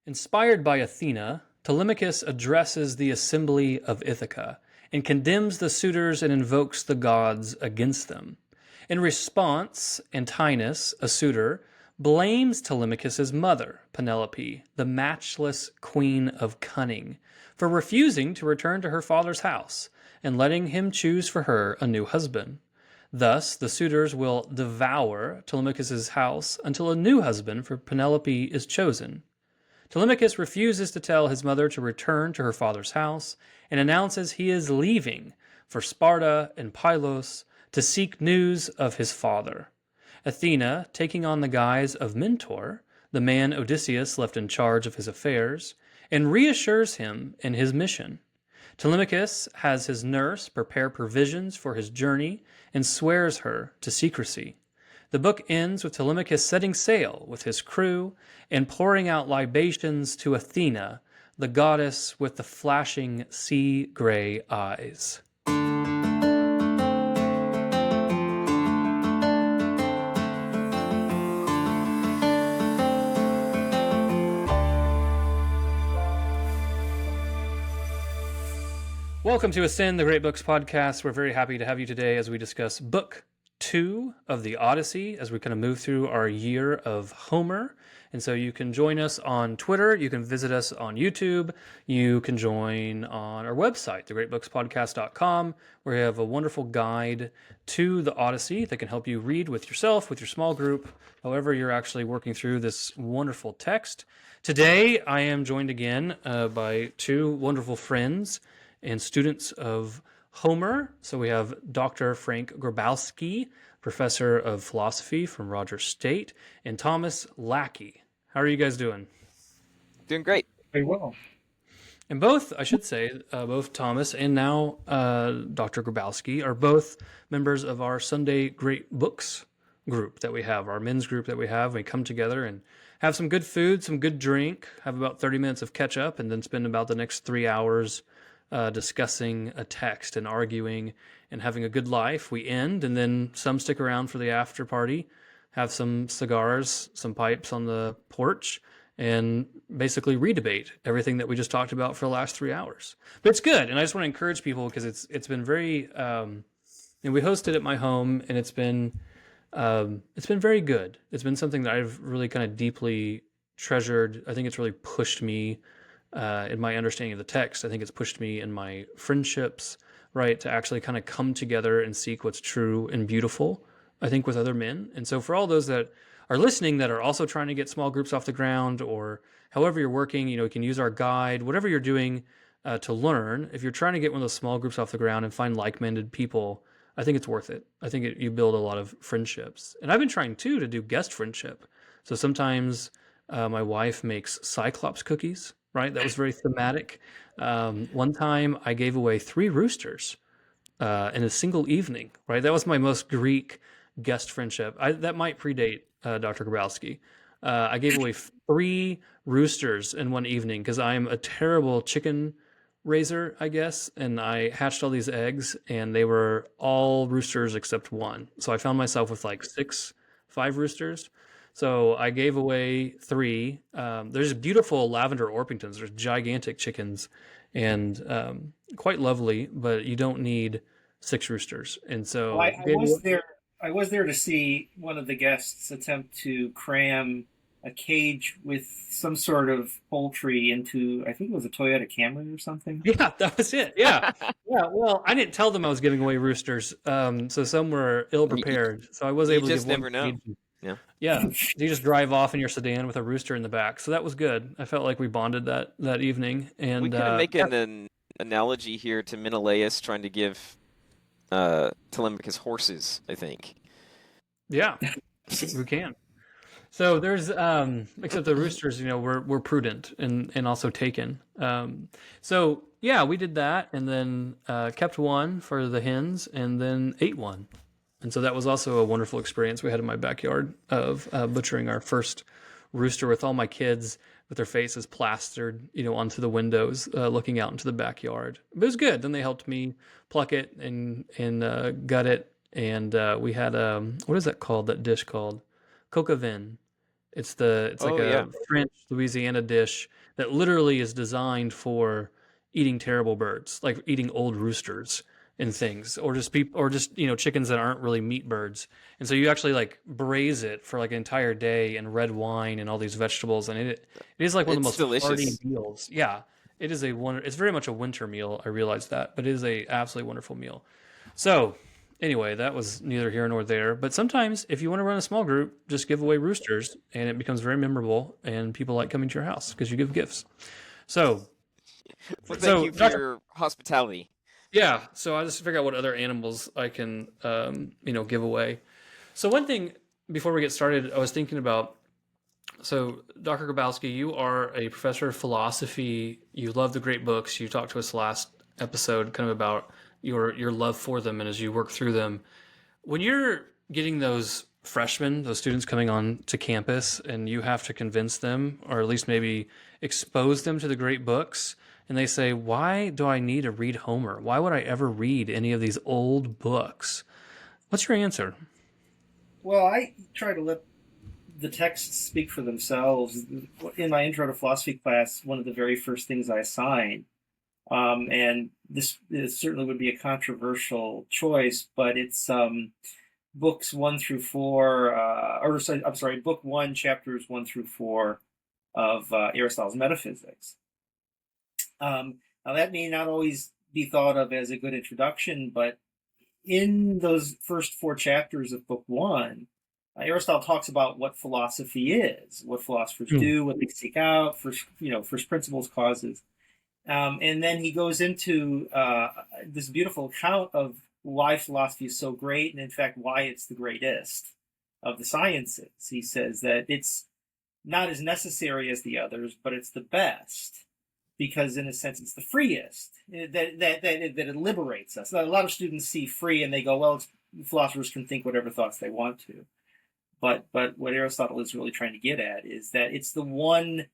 Inspired by Athena, Telemachus addresses the assembly of Ithaca and condemns the suitors and invokes the gods against them. In response, Antinous, a suitor, blames Telemachus's mother, Penelope, the matchless queen of cunning, for refusing to return to her father's house and letting him choose for her a new husband. Thus, the suitors will devour Telemachus's house until a new husband for Penelope is chosen. Telemachus refuses to tell his mother to return to her father's house and announces he is leaving for Sparta and Pylos to seek news of his father. Athena, taking on the guise of mentor, the man Odysseus left in charge of his affairs, and reassures him in his mission. Telemachus has his nurse prepare provisions for his journey and swears her to secrecy. The book ends with Telemachus setting sail with his crew and pouring out libations to Athena, the goddess with the flashing sea-gray eyes. Welcome to Ascend, the Great Books podcast. We're very happy to have you today as we discuss Book 2 of the Odyssey as we kind of move through our year of Homer. And so you can join us on Twitter, you can visit us on YouTube, you can join on our website, thegreatbookspodcast.com, where we have a wonderful guide to the Odyssey that can help you read with yourself, with your small group, however you're actually working through this wonderful text. Today, I am joined again by two wonderful friends and students of Homer. So we have Dr. Frank Grabowski, professor of philosophy from Rogers State, and Thomas Lackey. How are you guys doing? Doing great. Very well. And both, I should say, both Thomas and now Dr. Grabowski are both members of our Sunday Great Books group that we have, our men's group that we have. We come together and have some good food, some good drink, have about 30 minutes of catch up, and then spend about the next 3 hours discussing a text and arguing and having a good life. We end, and then some stick around for the after party, have some cigars, some pipes on the porch, and basically redebate everything that we just talked about for the last 3 hours. But it's good, and I just want to encourage people because it's been very. And we hosted at my home, and it's been very good. It's been something that I've really kind of deeply treasured. I think it's really pushed me. In my understanding of the text, I think it's pushed me in my friendships, right, to actually kind of come together and seek what's true and beautiful, I think, with other men. And so for all those that are listening that are also trying to get small groups off the ground, or however you're working, you can use our guide, whatever you're doing to learn. If you're trying to get one of those small groups off the ground and find like-minded people, I think it's worth it. I think you build a lot of friendships. And I've been trying, too, to do guest friendship. So sometimes my wife makes Cyclops cookies. Right, that was very thematic. One time I gave away 3 roosters in a single evening. Right, that was my most Greek guest friendship. That might predate Dr. Grabowski. I gave away 3 roosters in one evening because I am a terrible chicken raiser, I guess, and I hatched all these eggs, and they were all roosters except one. So I found myself with like 5 roosters. So I gave away 3. There's beautiful lavender Orpingtons. There's gigantic chickens and quite lovely, but you don't need 6 roosters. And so Well, I was there. I was there to see one of the guests attempt to cram a cage with some sort of poultry into, I think it was a Toyota Camry or something. Yeah, that was it. Yeah. Yeah. Well, I didn't tell them I was giving away roosters. So some were ill prepared. So I was able to give one. You just never know. Yeah. Yeah, you just drive off in your sedan with a rooster in the back. So that was good. I felt like we bonded that evening. And we could make an analogy here to Menelaus trying to give Telemachus horses, I think. Yeah, we can. So there's, except the roosters, we're prudent and also taken. So yeah, we did that and then kept one for the hens and then ate one. And so that was also a wonderful experience we had in my backyard of butchering our first rooster with all my kids with their faces plastered, onto the windows, looking out into the backyard. But it was good. Then they helped me pluck it and gut it. And we had, what is that called, that dish called? Coq au vin. It's like Oh a yeah. French Louisiana dish that literally is designed for eating terrible birds, like eating old roosters and things, or just people, or just chickens that aren't really meat birds. And so you actually like braise it for like an entire day in red wine and all these vegetables, and it is like one of the It's most hearty delicious. meals. Yeah, it is a wonder. It's very much a winter meal. I realize that, but it is a absolutely wonderful meal. So anyway, that was neither here nor there. But sometimes, if you want to run a small group, just give away roosters, and it becomes very memorable, and people like coming to your house because you give gifts. So, Well, thank so you for Doctor, your hospitality. yeah. So I just figure out what other animals I can, give away. So one thing before we get started, I was thinking about. So, Dr. Grabowski, you are a professor of philosophy. You love the great books. You talked to us last episode kind of about your love for them and as you work through them. When you're getting those freshmen, those students coming on to campus, and you have to convince them, or at least maybe expose them to the great books, and they say, "Why do I need to read Homer? Why would I ever read any of these old books?" What's your answer? Well, I try to let the texts speak for themselves. In my intro to philosophy class, one of the very first things I assign, and this certainly would be a controversial choice, but it's books 1 through 4, I'm sorry, book 1, chapters 1 through 4 of Aristotle's Metaphysics. Now, that may not always be thought of as a good introduction, but in those first 4 chapters of book 1, Aristotle talks about what philosophy is, what philosophers Hmm. do, what they seek out, first principles, causes. And then he goes into this beautiful account of why philosophy is so great, and in fact, why it's the greatest of the sciences. He says that it's not as necessary as the others, but it's the best because, in a sense, it's the freest. That it liberates us. A lot of students see free and they go, "Well, philosophers can think whatever thoughts they want to." But what Aristotle is really trying to get at is that it's the one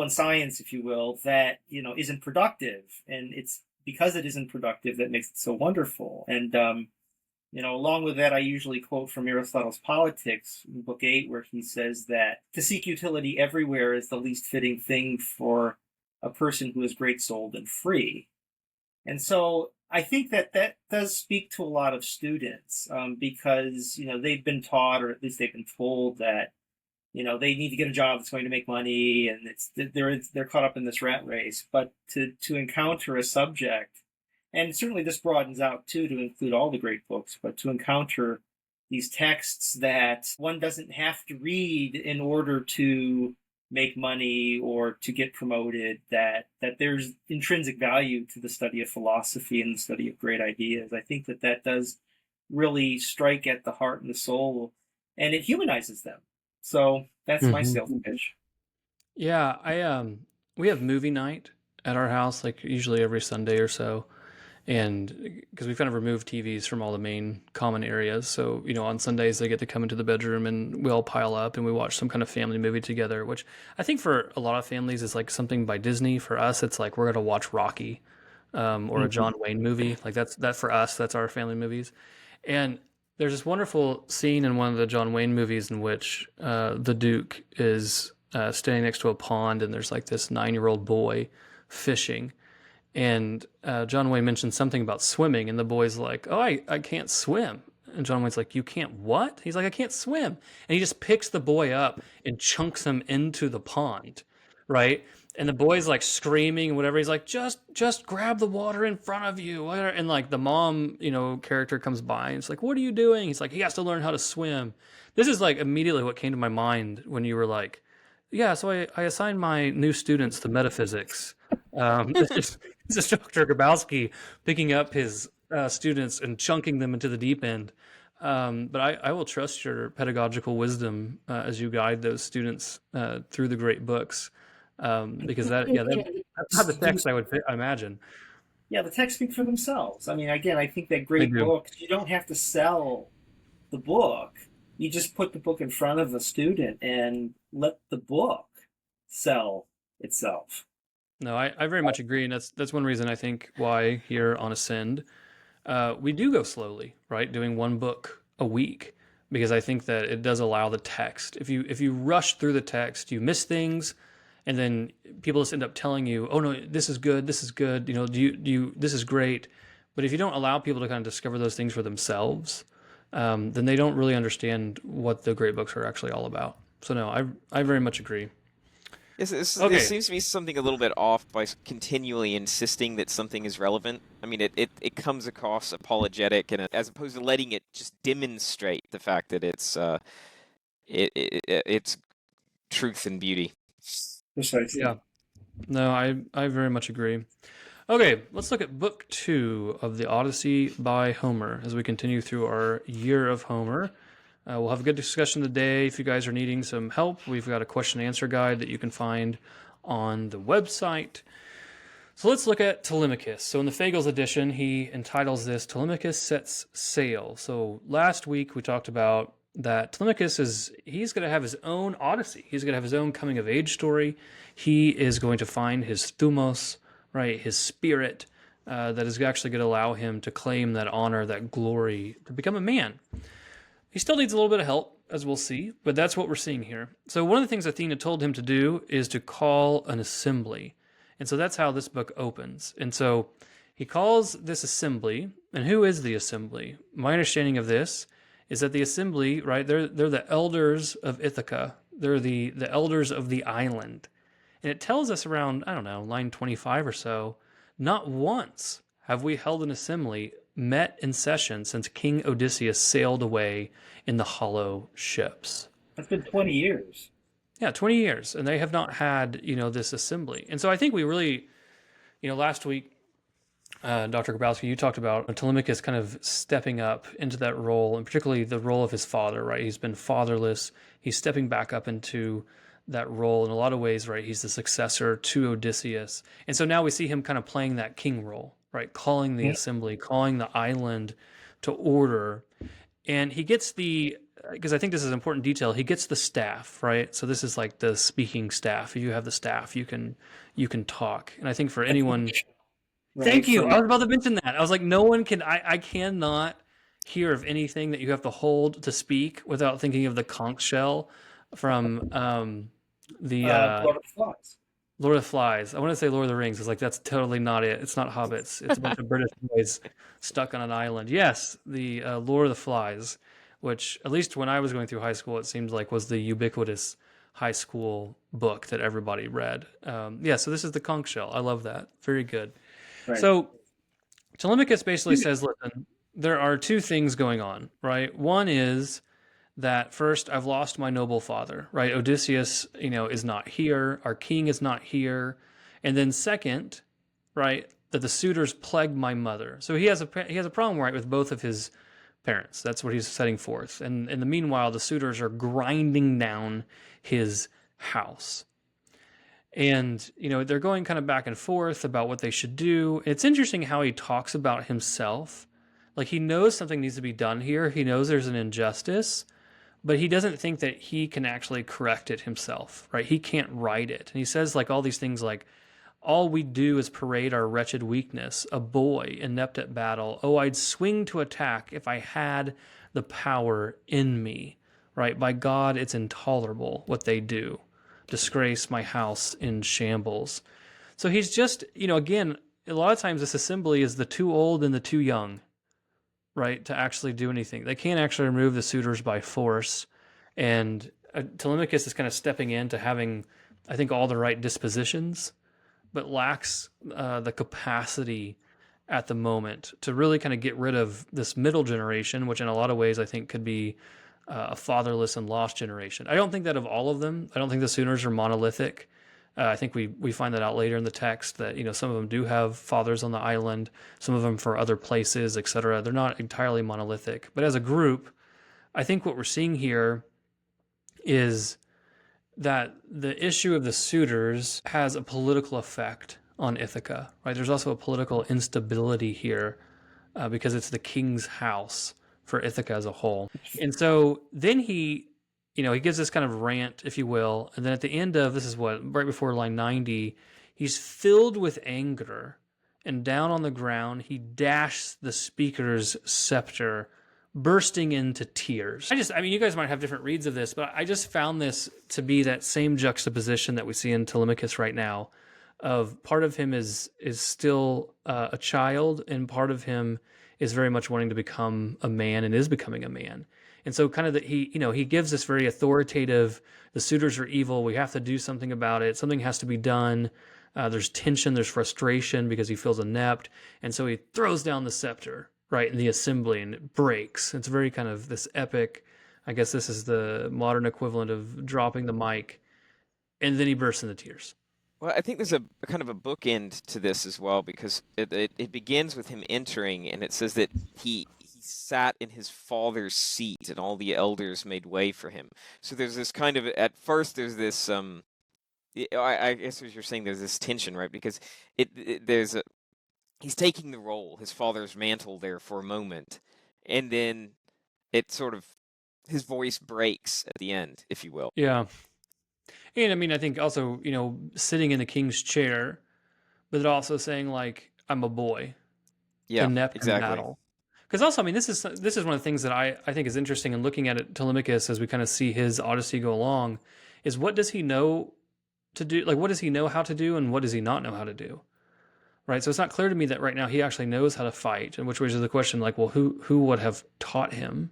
science, if you will, that isn't productive, and it's because it isn't productive that makes it so wonderful. And along with that, I usually quote from Aristotle's Politics, in Book 8, where he says that to seek utility everywhere is the least fitting thing for a person who is great-souled and free. And so I think that does speak to a lot of students, because they've been taught, or at least they've been told, that they need to get a job that's going to make money, and they're caught up in this rat race. But to encounter a subject, and certainly this broadens out too to include all the great books, but to encounter these texts that one doesn't have to read in order to make money or to get promoted, that there's intrinsic value to the study of philosophy and the study of great ideas. I think that does really strike at the heart and the soul, and it humanizes them. So that's my Hmm. sales pitch. Yeah, we have movie night at our house, like usually every Sunday or so, and because we've kind of removed TVs from all the main common areas, so on Sundays they get to come into the bedroom and we all pile up and we watch some kind of family movie together, which I think for a lot of families is like something by Disney. For us, it's like we're gonna watch Rocky, or a Mm-hmm. John Wayne movie. Like that for us. That's our family movies. And there's this wonderful scene in one of the John Wayne movies in which the Duke is standing next to a pond, and there's like this 9-year-old boy fishing. And John Wayne mentions something about swimming, and the boy's like, "Oh, I can't swim." And John Wayne's like, "You can't what?" He's like, "I can't swim." And he just picks the boy up and chunks him into the pond, right? And the boy's like screaming and whatever. He's like, just grab the water in front of you. And like the mom, character comes by and it's like, "What are you doing?" He's like, "He has to learn how to swim." This is like immediately what came to my mind when you were like, "Yeah, so I assigned my new students to metaphysics." This is Dr. Grabowski picking up his students and chunking them into the deep end. But I will trust your pedagogical wisdom as you guide those students through the great books, because that's not the text I would imagine. Yeah, the texts speak for themselves. I mean, again, I think that They great do. books, you don't have to sell the book. You just put the book in front of the student and let the book sell itself. No, I very much agree, and that's one reason I think why here on Ascend we do go slowly, right? Doing one book a week, because I think that it does allow the text. If you rush through the text, you miss things, and then people just end up telling you, "Oh no, this is good. This is good. This is great." But if you don't allow people to kind of discover those things for themselves, then they don't really understand what the great books are actually all about. So no, I very much agree. There seems to be something a little bit off by continually insisting that something is relevant. I mean, it comes across apologetic, and as opposed to letting it just demonstrate the fact that it's truth and beauty. Precisely. Yeah. No, I very much agree. Okay, let's look at book 2 of the Odyssey by Homer as we continue through our year of Homer. We'll have a good discussion today. If you guys are needing some help, we've got a question and answer guide that you can find on the website. So let's look at Telemachus. So in the Fagles edition, he entitles this Telemachus Sets Sail. So last week we talked about that Telemachus he's going to have his own Odyssey. He's going to have his own coming of age story. He is going to find his thumos, right, his spirit, that is actually going to allow him to claim that honor, that glory, to become a man. He still needs a little bit of help, as we'll see, but that's what we're seeing here. So one of the things Athena told him to do is to call an assembly. And so that's how this book opens. And so he calls this assembly, and who is the assembly? My understanding of this is that the assembly, right, they're the elders of Ithaca. They're the elders of the island. And it tells us around, I don't know, line 25 or so, not once have we held an assembly met in session since King Odysseus sailed away in the hollow ships. That's been 20 years. Yeah, 20 years. And they have not had, this assembly. And so I think we really, last week, Dr. Grabowski, you talked about Telemachus kind of stepping up into that role, and particularly the role of his father, right? He's been fatherless. He's stepping back up into that role in a lot of ways, right? He's the successor to Odysseus. And so now we see him kind of playing that king role, right? Calling the assembly, calling the island to order. And he gets because I think this is an important detail, he gets the staff, right? So this is like the speaking staff. If you have the staff, you can talk. And I think for anyone... Right? Thank you. I was about to mention that. I was like, no one can... I cannot hear of anything that you have to hold to speak without thinking of the conch shell from the... Lord of the Flies. Lord of the Flies. I want to say Lord of the Rings. It's like, that's totally not it. It's not hobbits. It's a bunch of British boys stuck on an island. Yes, the Lord of the Flies, which, at least when I was going through high school, it seemed like was the ubiquitous high school book that everybody read. So this is the conch shell. I love that. Very good. Right. So Telemachus basically says, listen, there are two things going on, right? One is that first, I've lost my noble father, right? Odysseus, is not here. Our king is not here. And then second, right, that the suitors plagued my mother. So he has a problem, right, with both of his parents. That's what he's setting forth. And in the meanwhile, the suitors are grinding down his house. And, they're going kind of back and forth about what they should do. It's interesting how he talks about himself. Like, he knows something needs to be done here. He knows there's an injustice, but he doesn't think that he can actually correct it himself, right? He can't right it. And he says like all these things like, all we do is parade our wretched weakness, a boy inept at battle. Oh, I'd swing to attack if I had the power in me, right? By God, it's intolerable what they do. Disgrace my house in shambles. So he's just, again, a lot of times this assembly is the too old and the too young, right, to actually do anything. They can't actually remove the suitors by force. And Telemachus is kind of stepping in to having, I think, all the right dispositions, but lacks the capacity at the moment to really kind of get rid of this middle generation, which in a lot of ways I think could be a fatherless and lost generation. I don't think that of all of them. I don't think the suitors are monolithic. I think we find that out later in the text that, some of them do have fathers on the island, some of them for other places, etc. They're not entirely monolithic. But as a group, I think what we're seeing here is that the issue of the suitors has a political effect on Ithaca, right? There's also a political instability here because it's the king's house for Ithaca as a whole. And so then he gives this kind of rant, if you will, and then at the end of, this is right before line 90, he's filled with anger, and down on the ground, he dashed the speaker's scepter bursting into tears. I mean, you guys might have different reads of this, but I just found this to be that same juxtaposition that we see in Telemachus right now. Of part of him is still a child, and part of him is very much wanting to become a man and is becoming a man. And so, kind of that he gives this very authoritative. The suitors are evil. We have to do something about it. Something has to be done. There's tension. There's frustration because he feels inept, and so he throws down the scepter right in the assembly, and it breaks. It's very kind of this epic. I guess this is the modern equivalent of dropping the mic, and then he bursts into tears. Well, I think there's a kind of a bookend to this as well, because it begins with him entering, and it says that he sat in his father's seat, and all the elders made way for him. So there's this kind of, at first there's this I guess as you're saying, there's this tension, right? Because he's taking the role, his father's mantle there for a moment, and then it sort of, his voice breaks at the end, if you will. Yeah. And I mean, I think also, sitting in the king's chair, but also saying like, I'm a boy. Yeah, inept exactly. in battle. Because also, I mean, this is one of the things that I think is interesting in looking at it, Telemachus, as we kind of see his Odyssey go along, is what does he know to do? Like, what does he know how to do, and what does he not know how to do? Right. So it's not clear to me that right now he actually knows how to fight, and which raises the question, like, well, who would have taught him?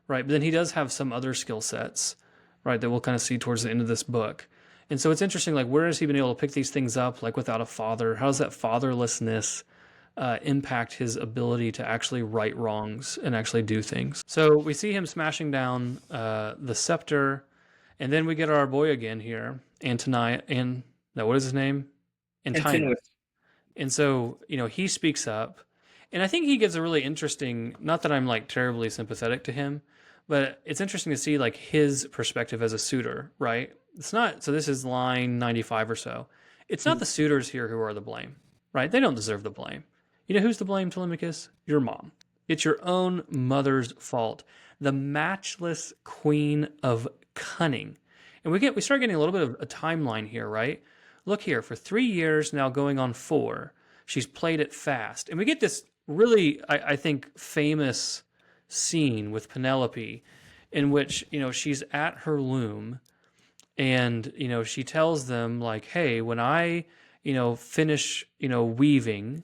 Right. But then he does have some other skill sets, right, that we'll kind of see towards the end of this book. And so it's interesting, like, where has he been able to pick these things up, like, without a father? How does that fatherlessness impact his ability to actually right wrongs and actually do things? So we see him smashing down the scepter, and then we get our boy again here, what is his name? Antinous. And so, he speaks up, and I think he gives a really interesting, not that I'm like terribly sympathetic to him, but it's interesting to see like his perspective as a suitor, right? It's not, so this is line 95 or so. It's not the suitors here who are the blame, right? They don't deserve the blame. You know who's to blame, Telemachus? Your mom. It's your own mother's fault. The matchless queen of cunning. And we start getting a little bit of a timeline here, right? Look here, for 3 years, now going on 4, she's played it fast. And we get this really, I think, famous scene with Penelope in which, she's at her loom, and, she tells them like, hey, when I, finish, weaving,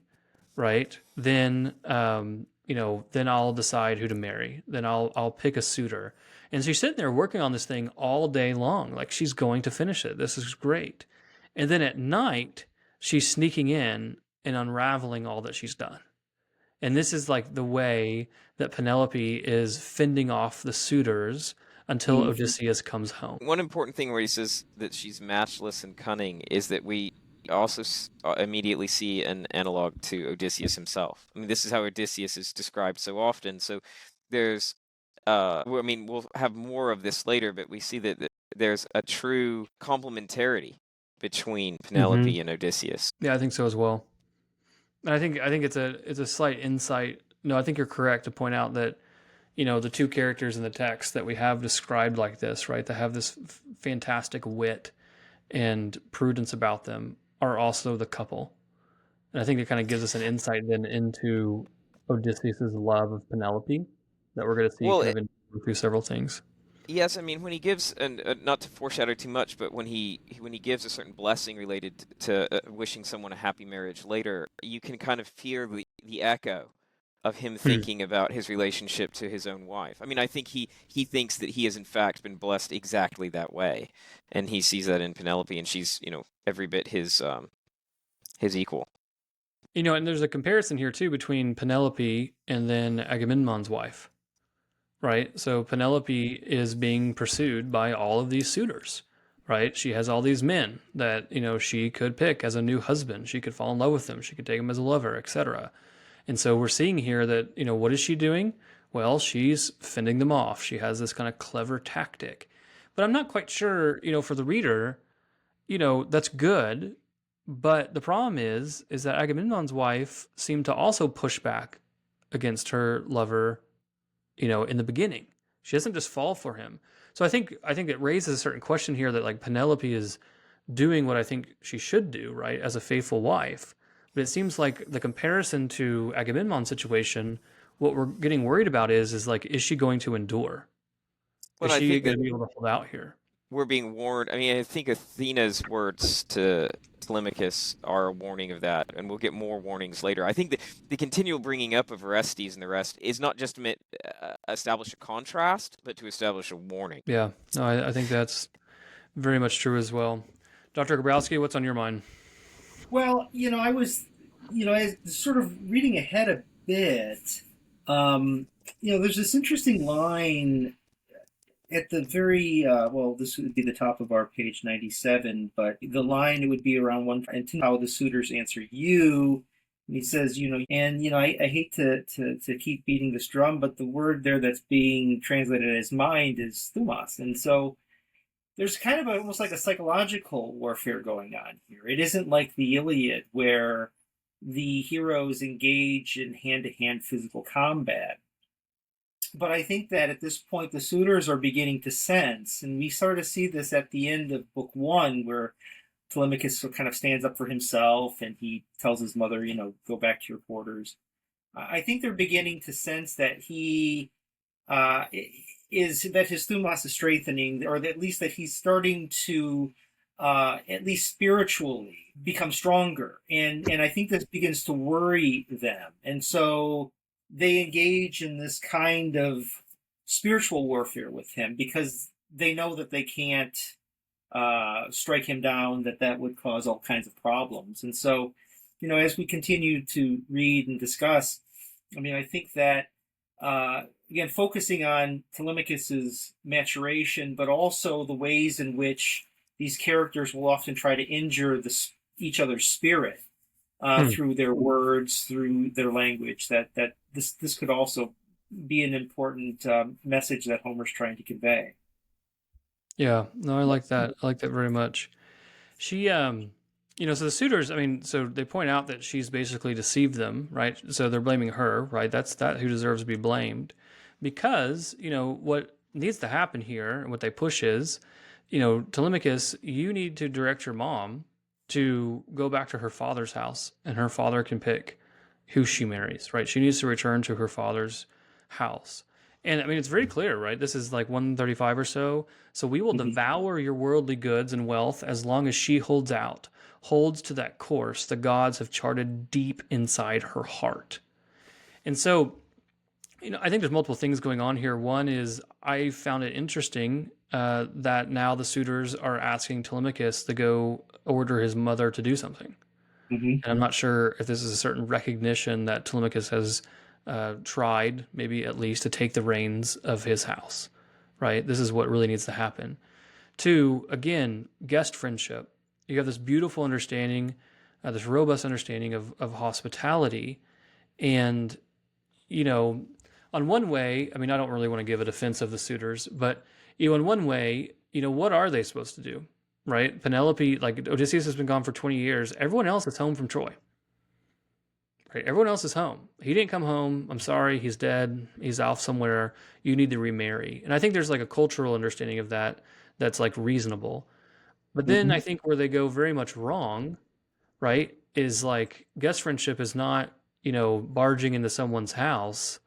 right, then, then I'll decide who to marry. Then I'll pick a suitor. And she's sitting there working on this thing all day long. Like, she's going to finish it. This is great. And then at night, she's sneaking in and unraveling all that she's done. And this is like the way that Penelope is fending off the suitors until Odysseus comes home. One important thing where he says that she's matchless and cunning is that we also immediately see an analog to Odysseus himself. I mean, this is how Odysseus is described so often. So there's, we'll have more of this later, but we see that there's a true complementarity between Penelope and Odysseus. Yeah, I think so as well. And I think it's a slight insight. No, I think you're correct to point out that, the two characters in the text that we have described like this, right, that have this fantastic wit and prudence about them, are also the couple. And I think it kind of gives us an insight then into Odysseus's love of Penelope that we're going to see through several things. Yes, I mean, when he gives, and not to foreshadow too much, but when he gives a certain blessing related to wishing someone a happy marriage later, you can kind of feel the echo of him thinking about his relationship to his own wife. I mean, I think he thinks that he has in fact been blessed exactly that way, and he sees that in Penelope, and she's, every bit his equal. And there's a comparison here too between Penelope and then Agamemnon's wife. Right? So Penelope is being pursued by all of these suitors, right? She has all these men that, she could pick as a new husband. She could fall in love with them. She could take them as a lover, etc. And so we're seeing here that, what is she doing? Well, she's fending them off. She has this kind of clever tactic. But I'm not quite sure, for the reader, that's good. But the problem is that Agamemnon's wife seemed to also push back against her lover, in the beginning. She doesn't just fall for him. So I think it raises a certain question here that like Penelope is doing what I think she should do, right, as a faithful wife. But it seems like the comparison to Agamemnon's situation What we're getting worried about is like, is she going to endure? Is But I she think going that to be able to hold out here? we're being warned. I mean, I think Athena's words to Telemachus are a warning of that, and we'll get more warnings later. I think that the continual bringing up of Orestes and the rest is not just to establish a contrast, but to establish a warning. Yeah, no, I think that's very much true as well. Dr. Grabowski, what's on your mind? Well, I was, as sort of reading ahead a bit. There's this interesting line at the very well, this would be the top of our page 97, but the line, it would be around one, and how the suitors answer you. And he says, and I hate to keep beating this drum, but the word there that's being translated as mind is thumos. And so there's kind of almost like a psychological warfare going on here. It isn't like the Iliad, where the heroes engage in hand-to-hand physical combat. But I think that at this point, the suitors are beginning to sense, and we sort of see this at the end of book one, where Telemachus kind of stands up for himself and he tells his mother, go back to your quarters. I think they're beginning to sense that he that his thumos is strengthening, or at least that he's starting to, at least spiritually, become stronger. And I think this begins to worry them. And so they engage in this kind of spiritual warfare with him, because they know that they can't strike him down, that would cause all kinds of problems. And so, as we continue to read and discuss, I think that, again, focusing on Telemachus's maturation, but also the ways in which these characters will often try to injure each other's spirit through their words, through their language, that this could also be an important message that Homer's trying to convey. Yeah, no, I like that. I like that very much. She, so the suitors, so they point out that she's basically deceived them, right? So they're blaming her, right? That's who deserves to be blamed. Because, what needs to happen here and what they push is, Telemachus, you need to direct your mom to go back to her father's house, and her father can pick who she marries, right? She needs to return to her father's house. And it's very clear, right? This is like 135 or so. So we will devour your worldly goods and wealth as long as she holds to that course the gods have charted deep inside her heart. And so, I think there's multiple things going on here. One is, I found it interesting that now the suitors are asking Telemachus to go order his mother to do something. And I'm not sure if this is a certain recognition that Telemachus has tried, maybe at least, to take the reins of his house, right? This is what really needs to happen. Two, again, guest friendship. You have this beautiful understanding, this robust understanding of hospitality. And, on one way, I don't really want to give a defense of the suitors, but, in one way, what are they supposed to do, right? Penelope, like Odysseus has been gone for 20 years. Everyone else is home from Troy. Right? Everyone else is home. He didn't come home. I'm sorry. He's dead. He's off somewhere. You need to remarry. And I think there's like a cultural understanding of that that's like reasonable. But then I think where they go very much wrong, right, is like guest friendship is not, barging into someone's house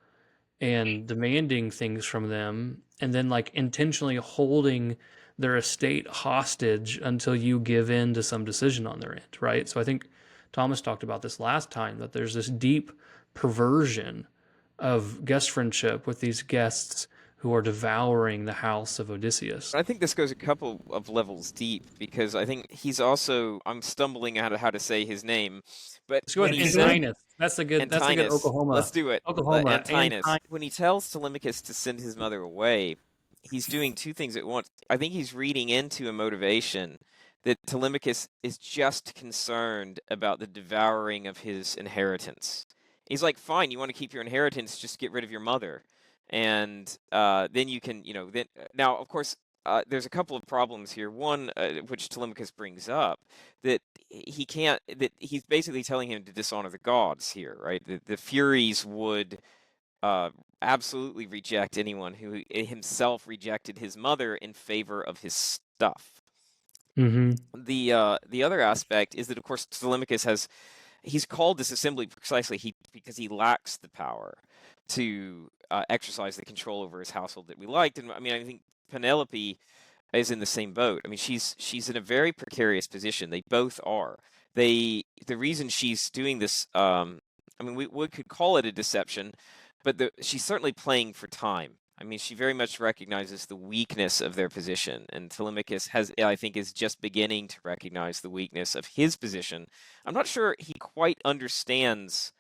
and demanding things from them and then like intentionally holding their estate hostage until you give in to some decision on their end, right? So I think Thomas talked about this last time, that there's this deep perversion of guest friendship with these guests who are devouring the house of Odysseus. I think this goes a couple of levels deep, because I think he's also, I'm stumbling out of how to say his name, but let's go ahead. Antinous. That's a good Oklahoma. Let's do it. Oklahoma. Antinous. When he tells Telemachus to send his mother away, he's doing two things at once. I think he's reading into a motivation that Telemachus is just concerned about the devouring of his inheritance. He's like, fine, you want to keep your inheritance, just get rid of your mother. And then you can, then now, of course, there's a couple of problems here. One, which Telemachus brings up, that he's basically telling him to dishonor the gods here, right? The Furies would absolutely reject anyone who himself rejected his mother in favor of his stuff. The other aspect is that, of course, Telemachus has he's called this assembly precisely because he lacks the power to exercise the control over his household that we liked. And I mean, I think Penelope is in the same boat. I mean, she's in a very precarious position. They both are. The reason she's doing this, I mean, we could call it a deception, but she's certainly playing for time. I mean, she very much recognizes the weakness of their position, and Telemachus I think, is just beginning to recognize the weakness of his position. I'm not sure he quite understands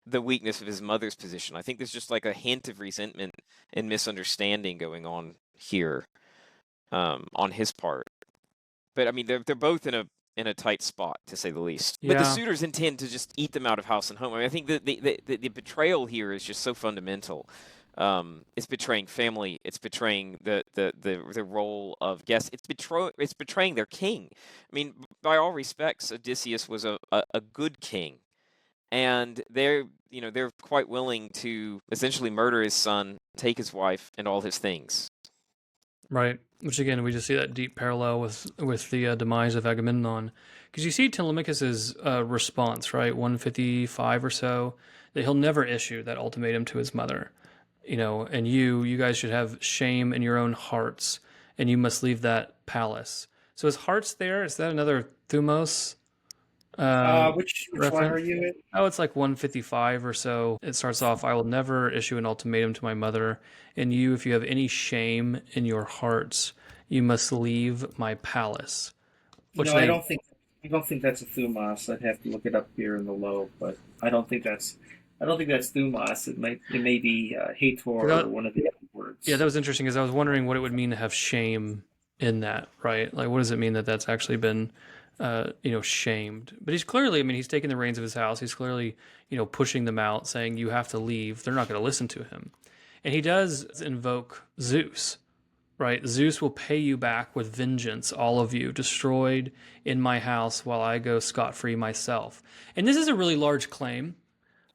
the weakness of his mother's position. I think there's just like a hint of resentment and misunderstanding going on here, on his part. But I mean, they're both in a tight spot, to say the least. Yeah. But the suitors intend to just eat them out of house and home. I mean, I think the betrayal here is just so fundamental. It's betraying family. It's betraying the role of guests. It's betraying their king. I mean, by all respects, Odysseus was a good king, and they're quite willing to essentially murder his son, take his wife, and all his things. Right. Which again, we just see that deep parallel with the demise of Agamemnon, because you see Telemachus's response, right, 155 or so, that he'll never issue that ultimatum to his mother. And you guys should have shame in your own hearts, and you must leave that palace. So his heart's there. Is that another thumos? Which one are you in? Oh, it's like 155 or so. It starts off, I will never issue an ultimatum to my mother, and you, if you have any shame in your hearts, you must leave my palace. I don't think that's a thumos. I'd have to look it up here in the low, but I don't think that's thumos. It may be hator or one of the other words. Yeah, that was interesting because I was wondering what it would mean to have shame in that, right? Like, what does it mean that that's actually been, shamed? But he's clearly, he's taking the reins of his house. He's clearly, pushing them out, saying you have to leave. They're not going to listen to him, and he does invoke Zeus, right? Zeus will pay you back with vengeance, all of you, destroyed in my house while I go scot-free myself. And this is a really large claim,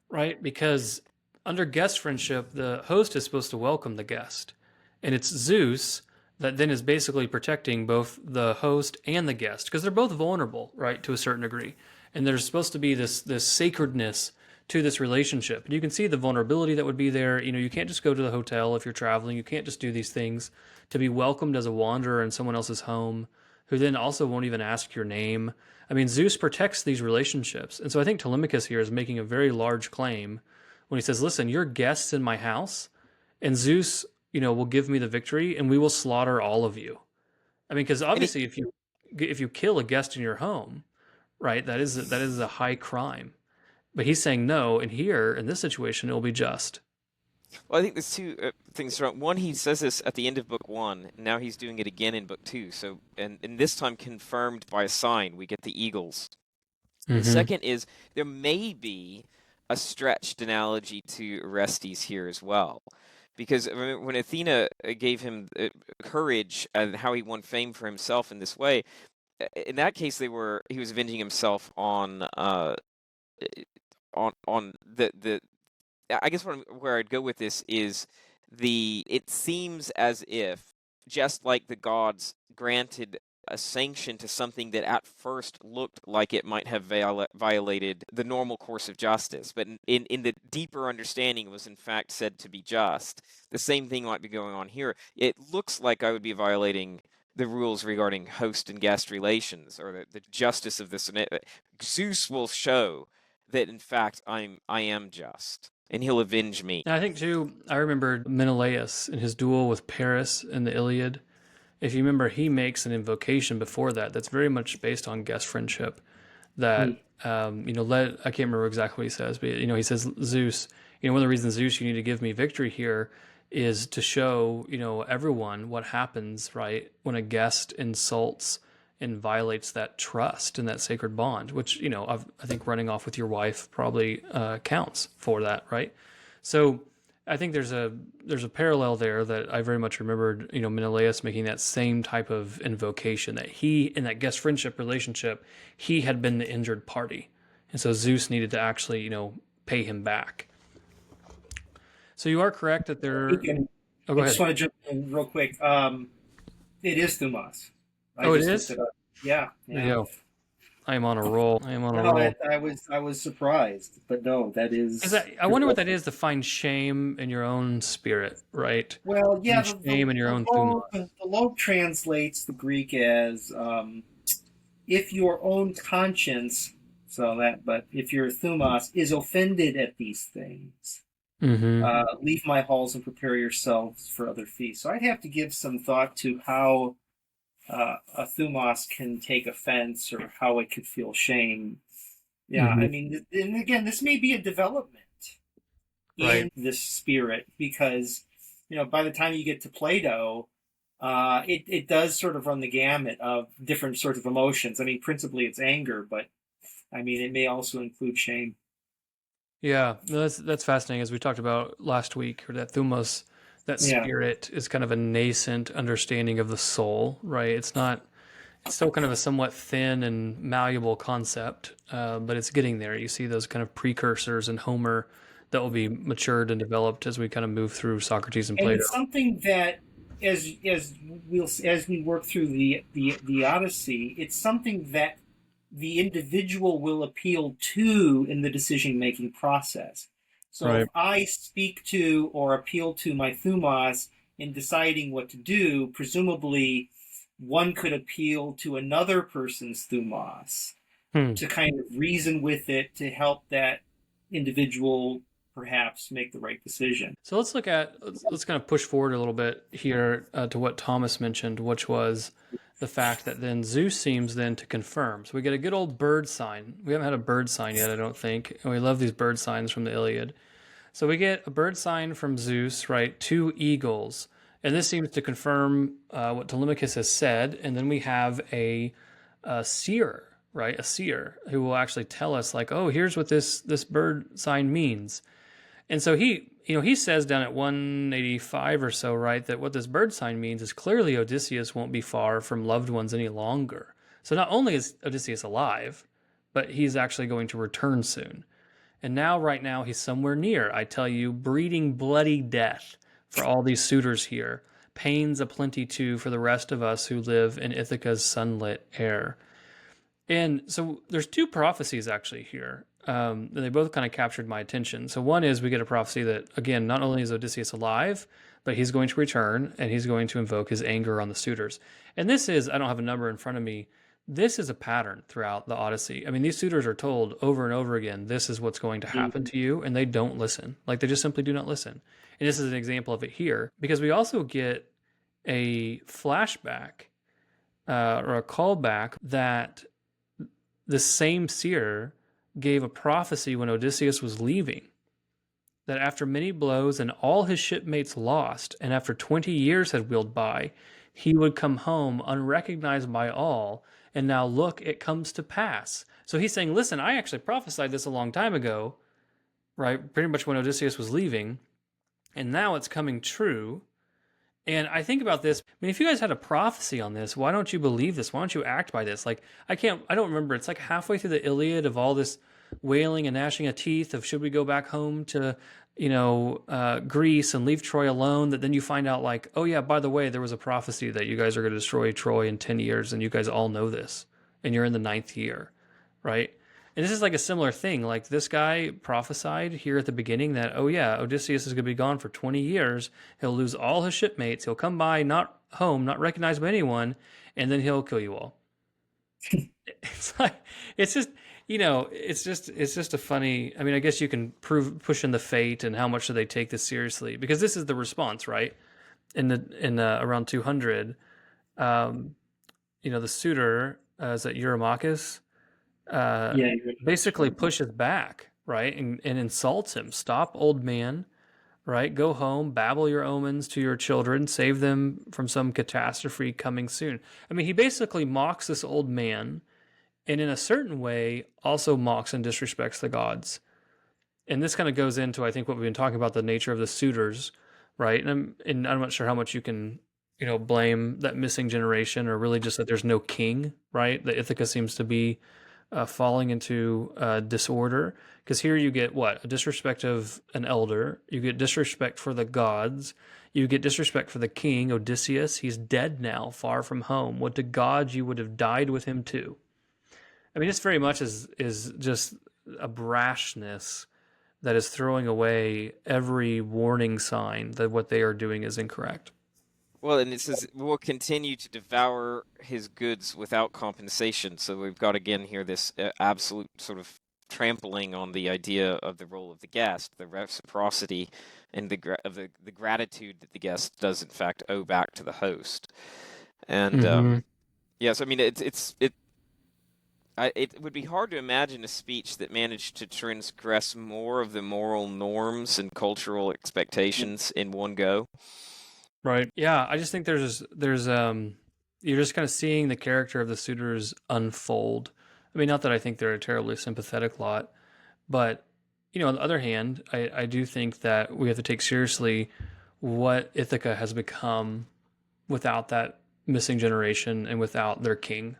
right? Because under guest friendship, the host is supposed to welcome the guest. And it's Zeus that then is basically protecting both the host and the guest, because they're both vulnerable, right, to a certain degree. And there's supposed to be this sacredness to this relationship. And you can see the vulnerability that would be there. You can't just go to the hotel if you're traveling. You can't just do these things to be welcomed as a wanderer in someone else's home, who then also won't even ask your name. Zeus protects these relationships. And so I think Telemachus here is making a very large claim when he says, listen, you're guests in my house, and Zeus, will give me the victory, and we will slaughter all of you. Because obviously if you kill a guest in your home, right, that is a high crime. But he's saying no, and here, in this situation, it will be just. Well, I think there's two things wrong. One, he says this at the end of book 1, and now he's doing it again in book 2. So, and this time confirmed by a sign. We get the eagles. Mm-hmm. The second is there may be a stretched analogy to Orestes here as well. Because when Athena gave him courage and how he won fame for himself in this way, in that case he was avenging himself on the I guess where I'd go with this is it seems as if, just like the gods granted a sanction to something that at first looked like it might have violated the normal course of justice, but in the deeper understanding was in fact said to be just, the same thing might be going on here. It looks like I would be violating the rules regarding host and guest relations, or the justice of this. Zeus will show that in fact I am just, and he'll avenge me. And I think too, I remember Menelaus in his duel with Paris in the Iliad. If you remember, he makes an invocation before that's very much based on guest friendship. That I can't remember exactly what he says, but he says, Zeus, one of the reasons, Zeus, you need to give me victory here is to show everyone what happens, right, when a guest insults and violates that trust and that sacred bond, which I think running off with your wife probably counts for that, right? So I think there's a parallel there that I very much remembered, Menelaus making that same type of invocation, that he, in that guest friendship relationship, he had been the injured party. And so Zeus needed to actually, pay him back. So you are correct that there... Go ahead. I just want to jump in real quick. It is Thumos. It is? Yeah. There you go. I am on a roll. I am on a No, roll. I was surprised, but no, that is. I wonder what that is to find shame in your own spirit, right? Well, yeah, Find shame in your own thumos. the lobe translates the Greek as if your own conscience, but if your thumos is offended at these things, Mm-hmm. leave my halls and prepare yourselves for other feasts. So I'd have to give some thought to how a thumos can take offense or how it could feel shame. Yeah, Mm-hmm. I mean, and again, this may be a development Right. in this spirit because, by the time you get to Plato, it does sort of run the gamut of different sorts of emotions. I mean, principally it's anger, but I mean, it may also include shame. Yeah, no, that's fascinating. As we talked about last week, or that thumos, that Yeah. spirit is kind of a nascent understanding of the soul, right? It's still kind of a somewhat thin and malleable concept, but it's getting there. You see those kind of precursors in Homer that will be matured and developed as we kind of move through Socrates and And Plato. it's something that, as we work through the Odyssey, it's something that the individual will appeal to in the decision making process. So if Right. I speak to or appeal to my thumos in deciding what to do, presumably one could appeal to another person's thumos Hmm. to kind of reason with it to help that individual perhaps make the right decision. So let's kind of push forward a little bit here to what Thomas mentioned, which was the fact that then Zeus seems then to confirm. So we get a good old bird sign. We haven't had a bird sign yet, I don't think, and we love these bird signs from the Iliad. So we get a bird sign from Zeus, right? Two eagles, and this seems to confirm what Telemachus has said. And then we have a seer, right? A seer who will actually tell us, like, oh, here's what this bird sign means. And so he says down at 185 or so, right, that what this bird sign means is clearly Odysseus won't be far from loved ones any longer. So not only is Odysseus alive, but he's actually going to return soon. And now, right now, he's somewhere near, I tell you, breeding bloody death for all these suitors here. Pains aplenty too for the rest of us who live in Ithaca's sunlit air. And so there's two prophecies actually here. And they both kind of captured my attention. So one is we get a prophecy that, again, not only is Odysseus alive, but he's going to return and he's going to invoke his anger on the suitors. And this is, I don't have a number in front of me. This is a pattern throughout the Odyssey. I mean, these suitors are told over and over again, this is what's going to happen to you, and they don't listen. Like, they just simply do not listen. And this is an example of it here, because we also get a flashback or a callback that the same seer gave a prophecy when Odysseus was leaving, that after many blows and all his shipmates lost, and after 20 years had wheeled by, he would come home unrecognized by all, and now look, it comes to pass. So he's saying, listen, I actually prophesied this a long time ago, right? Pretty much when Odysseus was leaving, and now it's coming true. And I think about this. I mean, if you guys had a prophecy on this, why don't you believe this? Why don't you act by this? Like, I don't remember. It's like halfway through the Iliad of all this wailing and gnashing of teeth of should we go back home to, Greece and leave Troy alone, that then you find out like, oh yeah, by the way, there was a prophecy that you guys are going to destroy Troy in 10 years and you guys all know this and you're in the 9th year, right? And this is like a similar thing. Like this guy prophesied here at the beginning that, oh yeah, Odysseus is going to be gone for 20 years. He'll lose all his shipmates. He'll come by, not home, not recognized by anyone, and then he'll kill you all. It's like, it's just, it's just a funny, I mean, I guess you can push in the fate and how much do they take this seriously, because this is the response, right? In around 200, the suitor, is that Eurymachus, Yeah, basically pushes back, right, and insults him. Stop, old man, right? Go home, babble your omens to your children, save them from some catastrophe coming soon. I mean, he basically mocks this old man, and in a certain way, also mocks and disrespects the gods. And this kind of goes into, I think, what we've been talking about, the nature of the suitors, right? And I'm not sure how much you can, blame that missing generation, or really just that there's no king, right? The Ithaca seems to be falling into disorder, because here you get what? A disrespect of an elder, you get disrespect for the gods, you get disrespect for the king, Odysseus. He's dead now, far from home. Would to God you would have died with him too. I mean, this very much is just a brashness that is throwing away every warning sign that what they are doing is incorrect. Well, and it says we'll continue to devour his goods without compensation. So we've got again here this absolute sort of trampling on the idea of the role of the guest, the reciprocity, and the gratitude that the guest does in fact owe back to the host. And yes, I mean it would be hard to imagine a speech that managed to transgress more of the moral norms and cultural expectations in one go. Right. Yeah, I just think there's you're just kind of seeing the character of the suitors unfold. I mean, not that I think they're a terribly sympathetic lot, but on the other hand, I do think that we have to take seriously what Ithaca has become without that missing generation and without their king,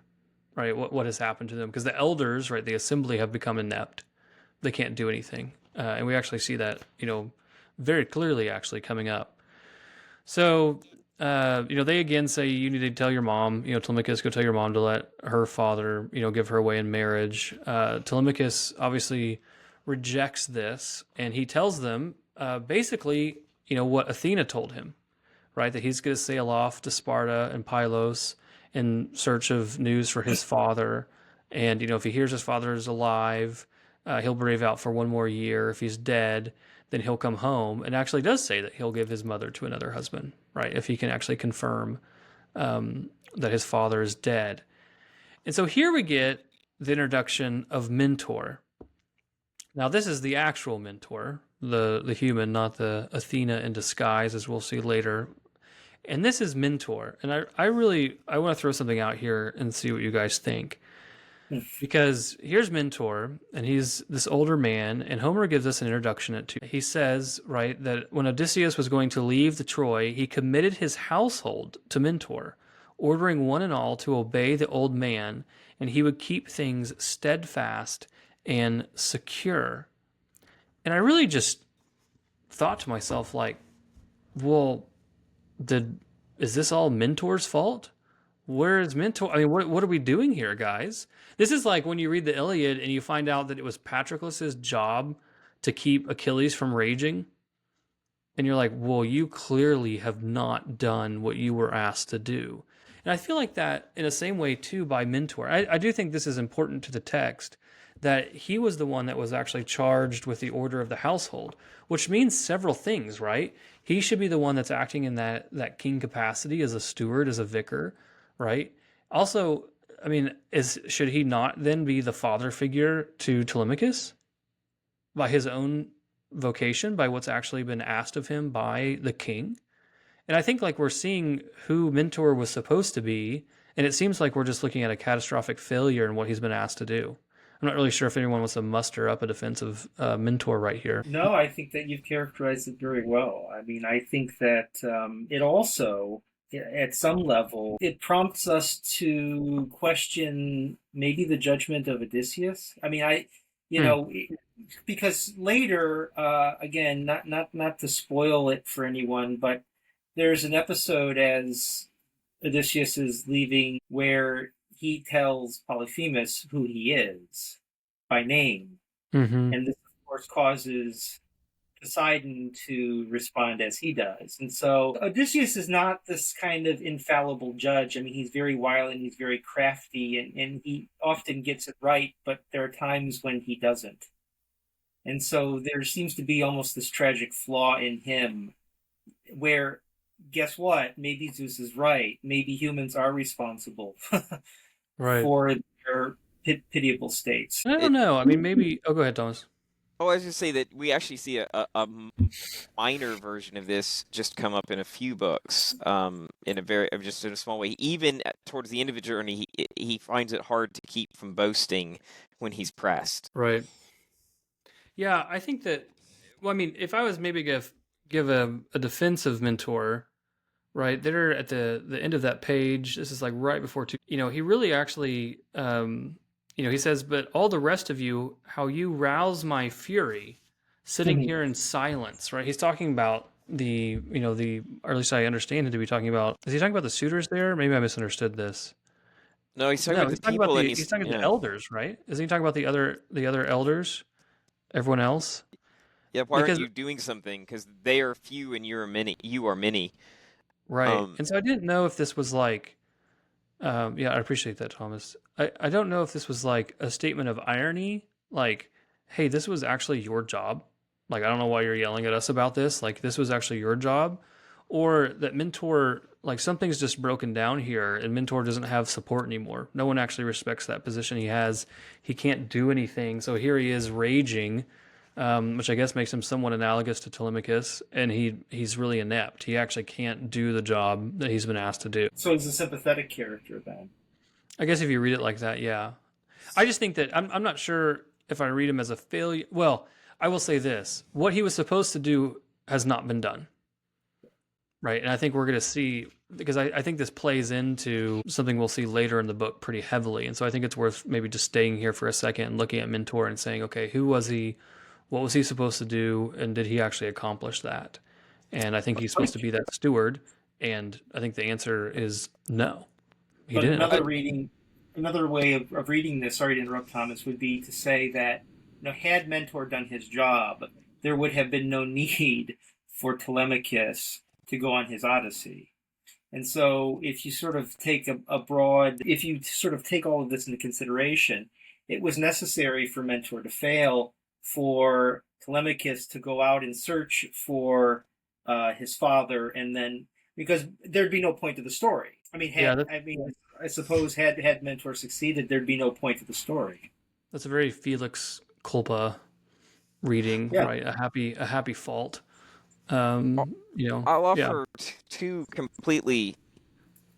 right? What has happened to them? Because the elders, right, the assembly have become inept. They can't do anything. And we actually see that, very clearly actually coming up. So, they again say you need to tell your mom, Telemachus, go tell your mom to let her father, give her away in marriage. Telemachus obviously rejects this, and he tells them basically, what Athena told him, right? That he's going to sail off to Sparta and Pylos in search of news for his father. And, if he hears his father is alive, he'll brave out for one more year. If he's dead, then he'll come home, and actually does say that he'll give his mother to another husband, right? If he can actually confirm that his father is dead. And so here we get the introduction of Mentor. Now, this is the actual Mentor, the human, not the Athena in disguise, as we'll see later. And this is Mentor. And I want to throw something out here and see what you guys think. Because here's Mentor, and he's this older man, and Homer gives us an introduction to. He says, right, that when Odysseus was going to leave the Troy, he committed his household to Mentor, ordering one and all to obey the old man, and he would keep things steadfast and secure. And I really just thought to myself, like, well, is this all Mentor's fault? Where is Mentor? I mean, what are we doing here, guys? This is like when you read the Iliad and you find out that it was Patroclus's job to keep Achilles from raging. And you're like, well, you clearly have not done what you were asked to do. And I feel like that in the same way, too, by Mentor. I do think this is important to the text, that he was the one that was actually charged with the order of the household, which means several things, right? He should be the one that's acting in that king capacity as a steward, as a vicar, right? Also, I mean, should he not then be the father figure to Telemachus by his own vocation, by what's actually been asked of him by the king? And I think like we're seeing who Mentor was supposed to be, and it seems like we're just looking at a catastrophic failure in what he's been asked to do. I'm not really sure if anyone wants to muster up a defense of Mentor right here. No, I think that you've characterized it very well. I mean, I think that it also, at some level, it prompts us to question maybe the judgment of Odysseus. I mean, because later, again, not to spoil it for anyone, but there's an episode as Odysseus is leaving where he tells Polyphemus who he is by name. Mm-hmm. And this, of course, causes Poseidon to respond as he does. And so Odysseus is not this kind of infallible judge. I mean, he's very wily and he's very crafty, and he often gets it right, but there are times when he doesn't. And so there seems to be almost this tragic flaw in him where, guess what? Maybe Zeus is right. Maybe humans are responsible right. for their pitiable states. I don't know. I mean, maybe... Oh, go ahead, Thomas. Oh, I was just say that we actually see a minor version of this just come up in a few books, in a small way. Even towards the end of the journey, he finds it hard to keep from boasting when he's pressed. Right. Yeah, I think that. Well, I mean, if I was maybe give a defense of Mentor, right there at the end of that page, this is like right before two. He really actually. He says, but all the rest of you, how you rouse my fury, sitting here in silence, right? He's talking about or at least I understand him to be talking about, is he talking about the suitors there? Maybe I misunderstood this. No, he's talking No, about he's the talking about people, and he's talking about the yeah, elders, right? Isn't he talking about the other elders, everyone else? yeah. Why aren't Because you doing something? Because they are few and you're many. You are many. right, Um, and so I didn't know if this was like, yeah, I appreciate that, Thomas. I don't know if this was like a statement of irony, like, hey, this was actually your job. Like, I don't know why you're yelling at us about this. Like, this was actually your job, or that Mentor, like, something's just broken down here, and Mentor doesn't have support anymore. No one actually respects that position he has. He can't do anything, so here he is raging, which I guess makes him somewhat analogous to Telemachus, and he's really inept. He actually can't do the job that he's been asked to do. So he's a sympathetic character then. I guess if you read it like that, yeah. I just think that I'm not sure if I read him as a failure. Well, I will say this: what he was supposed to do has not been done, right? And I think we're going to see, because I think this plays into something we'll see later in the book pretty heavily. And so I think it's worth maybe just staying here for a second and looking at Mentor and saying, okay, who was he? What was he supposed to do? And did he actually accomplish that? And I think he's supposed to be that steward. And I think the answer is no, he But didn't. another way of reading this, sorry to interrupt, Thomas, would be to say that, had Mentor done his job, there would have been no need for Telemachus to go on his Odyssey. And so if you sort of take if you sort of take all of this into consideration, it was necessary for Mentor to fail, for Telemachus to go out and search for his father, and then, because there'd be no point to the story. I suppose had Mentor succeeded, there'd be no point to the story. That's a very Felix Culpa reading, Yeah. right? A happy fault. I'll Yeah. offer two completely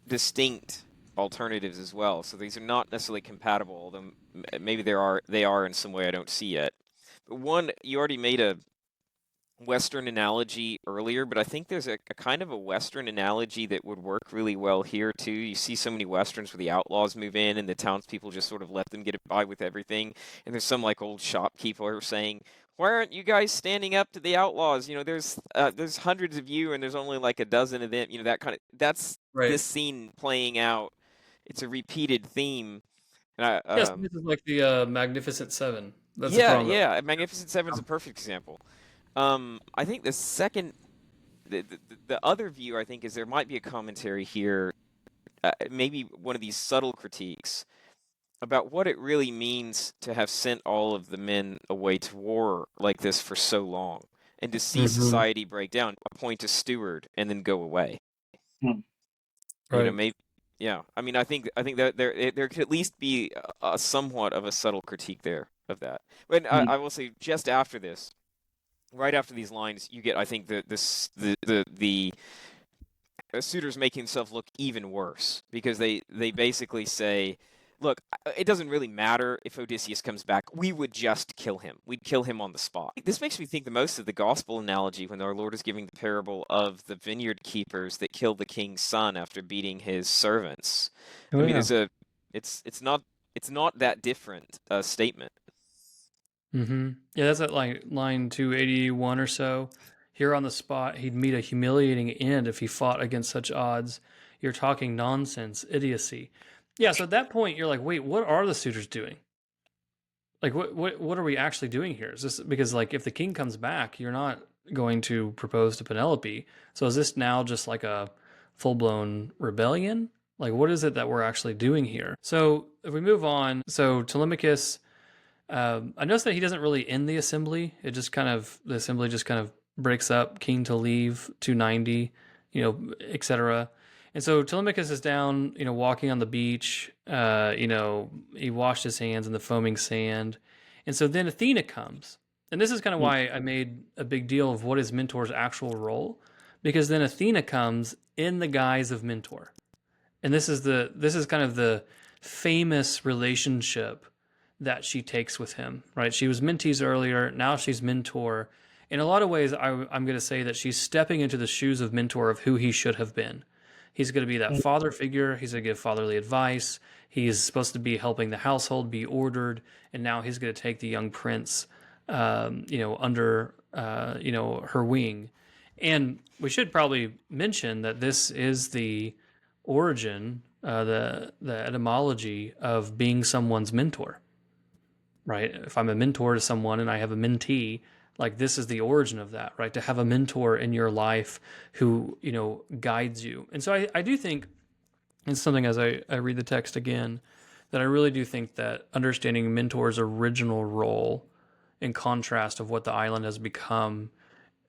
distinct alternatives as well. So these are not necessarily compatible, although maybe they are in some way I don't see yet. But one, you already made a Western analogy earlier, but I think there's a kind of a Western analogy that would work really well here too. You see so many Westerns where the outlaws move in and the townspeople just sort of let them get by with everything. And there's some like old shopkeeper saying, "Why aren't you guys standing up to the outlaws? There's hundreds of you and there's only like a dozen of them." That kind of, that's Right. this scene playing out. It's a repeated theme. And Yes, this is like the Magnificent Seven. That's the problem. yeah. Magnificent Seven's a perfect example. I think the second, the other view, I think, is there might be a commentary here, maybe one of these subtle critiques about what it really means to have sent all of the men away to war like this for so long, and to see society break down, appoint a steward, and then go away. Right. Maybe, yeah. I mean, I think that there could at least be a somewhat of a subtle critique there of that. But I will say, just after this. Right after these lines, you get, I think, the suitors make himself look even worse, because they basically say, look, it doesn't really matter if Odysseus comes back. We would just kill him. We'd kill him on the spot. This makes me think the most of the gospel analogy when our Lord is giving the parable of the vineyard keepers that killed the king's son after beating his servants. Oh, I mean, yeah. it's not that different a statement. Yeah, that's at like line 281 or so. Here on the spot, he'd meet a humiliating end if he fought against such odds. You're talking nonsense, idiocy. Yeah, so at that point, you're like, wait, what are the suitors doing? Like, what are we actually doing here? Is this because, like, if the king comes back, you're not going to propose to Penelope? So is this now just like a full-blown rebellion? Like, what is it that we're actually doing here? So if we move on, so Telemachus, I noticed that he doesn't really end the assembly. The assembly just kind of breaks up, keen to leave, 290, etc. And so Telemachus is down, walking on the beach. He washed his hands in the foaming sand. And so then Athena comes. And this is kind of why I made a big deal of what is Mentor's actual role, because then Athena comes in the guise of Mentor. And this is kind of the famous relationship that she takes with him, right? She was mentees earlier, now she's Mentor. In a lot of ways, I'm going to say that she's stepping into the shoes of Mentor of who he should have been. He's going to be that father figure. He's going to give fatherly advice. He's supposed to be helping the household be ordered, and now he's going to take the young prince, under, her wing. And we should probably mention that this is the origin the etymology of being someone's mentor, right? If I'm a mentor to someone and I have a mentee, like this is the origin of that, right? To have a mentor in your life who, guides you. And so I do think it's something, as I read the text again, that I really do think that understanding mentor's original role in contrast of what the island has become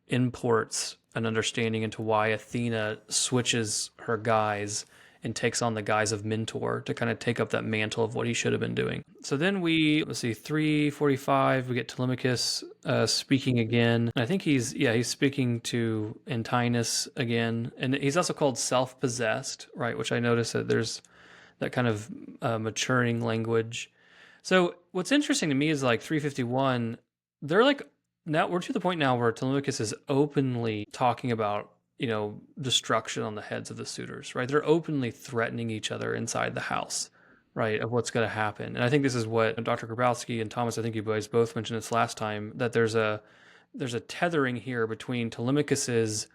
imports an understanding into why Athena switches her guise and takes on the guise of mentor to kind of take up that mantle of what he should have been doing. So then let's see, 345, we get Telemachus speaking again. And I think he's speaking to Antinous again. And he's also called self-possessed, right? Which I notice that there's that kind of maturing language. So what's interesting to me is like 351, they're like, now we're to the point now where Telemachus is openly talking about, destruction on the heads of the suitors, right? They're openly threatening each other inside the house, right, of what's going to happen. And I think this is what Dr. Grabowski and Thomas, I think you guys both mentioned this last time, that there's a tethering here between Telemachus's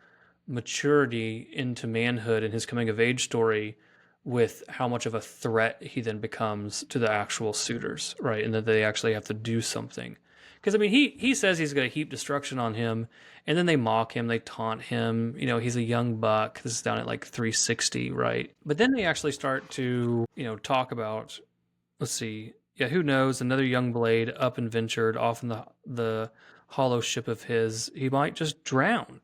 maturity into manhood and his coming of age story with how much of a threat he then becomes to the actual suitors, right? And that they actually have to do something. Because, I mean, he says he's going to heap destruction on him, and then they mock him, they taunt him. He's a young buck. This is down at like 360, right? But then they actually start to, talk about, let's see, yeah, who knows, another young blade up and ventured off in the hollow ship of his. He might just drown,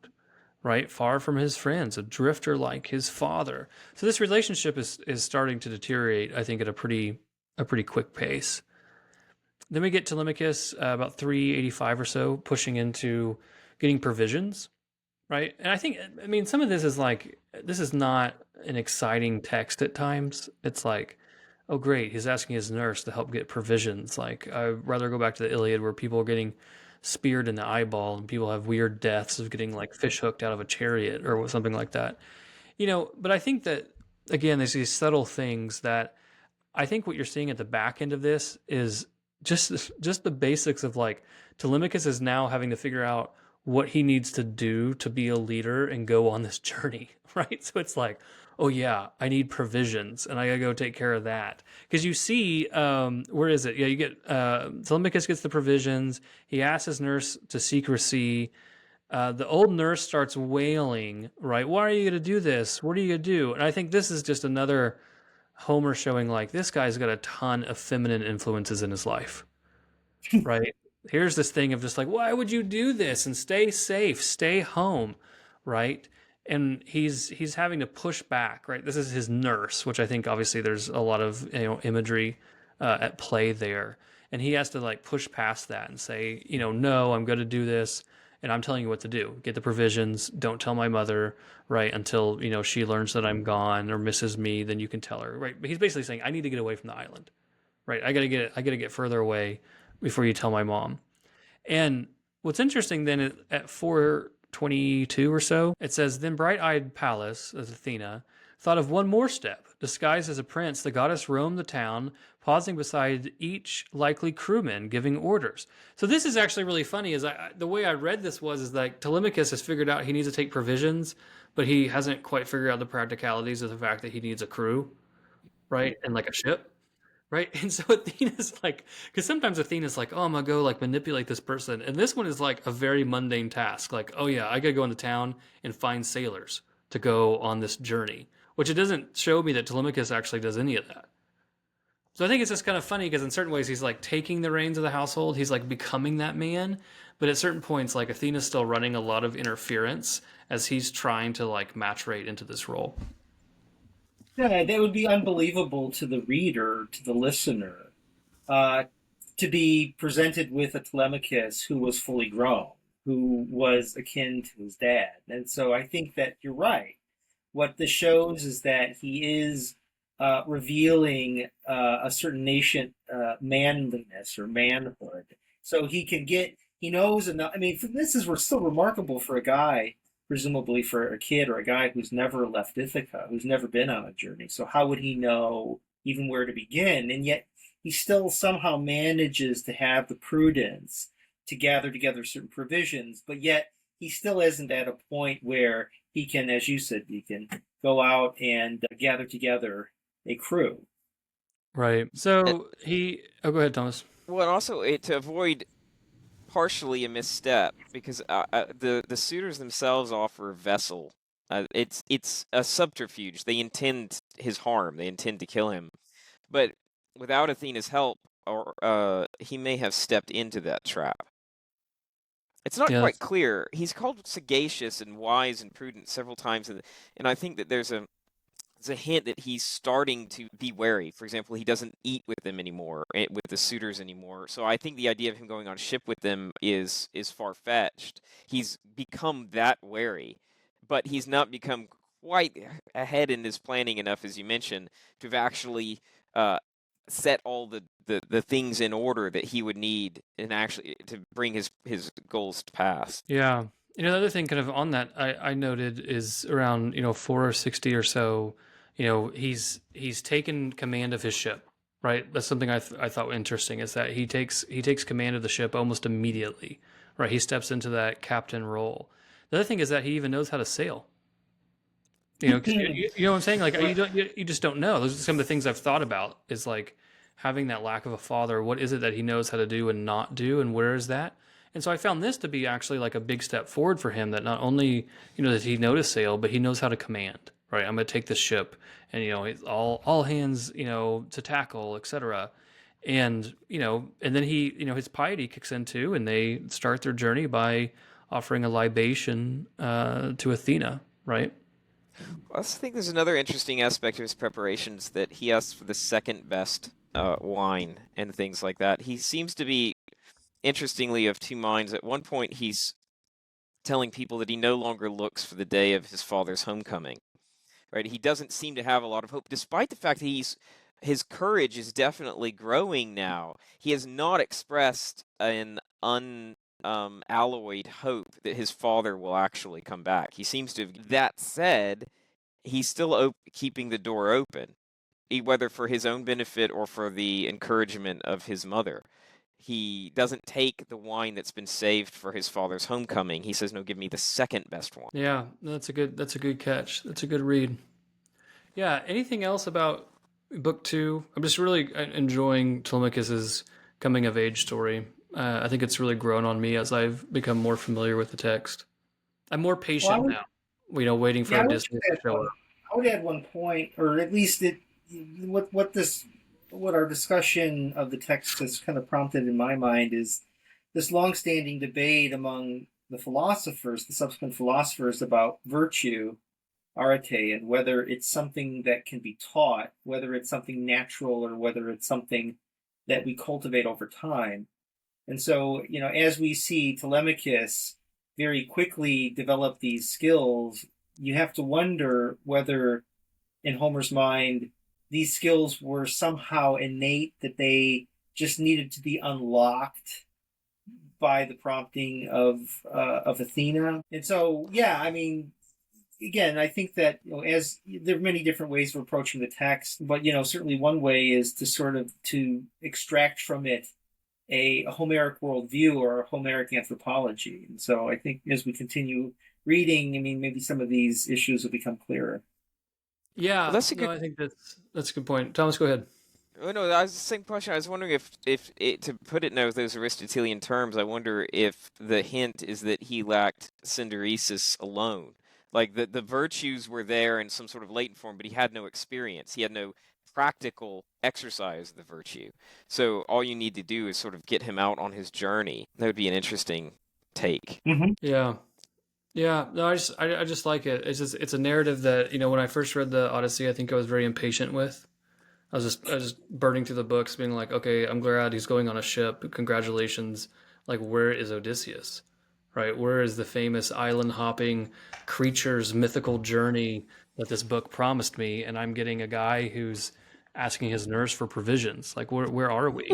right? Far from his friends, a drifter like his father. So this relationship is starting to deteriorate, I think, at a pretty quick pace. Then we get Telemachus about 385 or so, pushing into getting provisions, right? And I think, some of this is like, this is not an exciting text at times. It's like, oh, great, he's asking his nurse to help get provisions. Like, I'd rather go back to the Iliad where people are getting speared in the eyeball and people have weird deaths of getting like fish hooked out of a chariot or something like that. But I think that, again, there's these subtle things that I think what you're seeing at the back end of this is just the basics of like Telemachus is now having to figure out what he needs to do to be a leader and go on this journey, right? So it's like, oh yeah, I need provisions and I gotta go take care of that. Because you see, where is it? Yeah, you get Telemachus gets the provisions. He asks his nurse to secrecy. The old nurse starts wailing, right? Why are you gonna do this? What are you gonna do? And I think this is just another Homer showing like this guy's got a ton of feminine influences in his life, right? Here's this thing of just like, why would you do this? And stay safe, stay home, right? And he's having to push back, right? This is his nurse, which I think obviously there's a lot of imagery at play there, and he has to like push past that and say, no, I'm going to do this, and I'm telling you what to do. Get the provisions. Don't tell my mother, right? Until, she learns that I'm gone or misses me, then you can tell her, right? But he's basically saying, I need to get away from the island, right? I got to get further away before you tell my mom. And what's interesting then at 422 or so, it says, then bright-eyed Pallas, as Athena, thought of one more step. Disguised as a prince, the goddess roamed the town, pausing beside each likely crewman, giving orders. So this is actually really funny. The way I read this is like Telemachus has figured out he needs to take provisions, but he hasn't quite figured out the practicalities of the fact that he needs a crew, right? And like a ship, right? And so Athena's like, because sometimes Athena's like, oh, I'm gonna go like manipulate this person. And this one is like a very mundane task. Like, oh yeah, I gotta go into town and find sailors to go on this journey, which it doesn't show me that Telemachus actually does any of that. So I think it's just kind of funny because in certain ways he's like taking the reins of the household. He's like becoming that man. But at certain points, like Athena's still running a lot of interference as he's trying to like maturate into this role. Yeah, that would be unbelievable to the reader, to the listener, to be presented with a Telemachus who was fully grown, who was akin to his dad. And so I think that you're right. What this shows is that he is revealing a certain nascent manliness or manhood. So he knows enough. This is still remarkable for a guy, presumably for a kid or a guy who's never left Ithaca, who's never been on a journey. So how would he know even where to begin? And yet he still somehow manages to have the prudence to gather together certain provisions, but yet he still isn't at a point where he can, as you said, he can go out and gather together a crew. Right. So oh, go ahead, Thomas. Well, and also to avoid partially a misstep, because the suitors themselves offer a vessel. It's a subterfuge. They intend his harm. They intend to kill him. But without Athena's help, or he may have stepped into that trap. It's not Yeah, quite clear. He's called sagacious and wise and prudent several times, and I think that there's a hint that he's starting to be wary. For example, he doesn't eat with them anymore, with the suitors anymore. So I think the idea of him going on a ship with them is far-fetched. He's become that wary, but he's not become quite ahead in his planning enough, as you mentioned, to have actually set all the things in order that he would need and actually to bring his goals to pass. yeah. The other thing kind of on that I noted is around 460 or so. He's taken command of his ship, right? That's something I thought interesting, is that he takes command of the ship almost immediately, right? He steps into that captain role. The other thing is that he even knows how to sail. 'Cause you know what I'm saying? Like you just don't know. Those are some of the things I've thought about, is like having that lack of a father. What is it that he knows how to do and not do, and where is that? And so I found this to be actually like a big step forward for him, that not only, does he know to sail, but he knows how to command, right? I'm going to take this ship, and, it's all hands, to tackle, etc. And, and then he, his piety kicks in too, and they start their journey by offering a libation to Athena, right? I also think there's another interesting aspect of his preparations, that he asks for the second best wine and things like that. He seems to be, interestingly, of two minds. At one point, he's telling people that he no longer looks for the day of his father's homecoming. Right? He doesn't seem to have a lot of hope, despite the fact that his courage is definitely growing now. He has not expressed an alloyed hope that his father will actually come back. He seems to have. That said, he's still keeping the door open, whether for his own benefit or for the encouragement of his mother. He doesn't take the wine that's been saved for his father's homecoming. He says, "No, give me the second best one." Yeah, that's a good catch. That's a good read. Yeah. Anything else about book 2? I'm just really enjoying Telemachus's coming of age story. I think it's really grown on me as I've become more familiar with the text. I'm more patient now, waiting for Odysseus to show up. I would add one point, or at least what our discussion of the text has kind of prompted in my mind, is this long-standing debate among the philosophers, the subsequent philosophers, about virtue, arete, and whether it's something that can be taught, whether it's something natural, or whether it's something that we cultivate over time. And so, as we see Telemachus very quickly develop these skills, you have to wonder whether, in Homer's mind, these skills were somehow innate, that they just needed to be unlocked by the prompting of Athena. And so, yeah, I mean, again, I think that as there are many different ways of approaching the text, but certainly one way is to extract from it a Homeric worldview or a Homeric anthropology. And so I think as we continue reading, maybe some of these issues will become clearer. Yeah, well, I think that's a good point. Thomas, go ahead. Oh, no, that was the same question. I was wondering if to put it in those Aristotelian terms, I wonder if the hint is that he lacked synderesis alone. Like the virtues were there in some sort of latent form, but he had no experience. He had no practical exercise of the virtue. So all you need to do is sort of get him out on his journey. That would be an interesting take. Mm-hmm. Yeah. Yeah, no, I just like it. It's a narrative that, when I first read the Odyssey, I think I was very impatient with. I was just burning through the books, being like, okay, I'm glad he's going on a ship. Congratulations. Like, where is Odysseus? Right? Where is the famous island hopping creature's mythical journey that this book promised me? And I'm getting a guy who's asking his nurse for provisions. Like, where are we?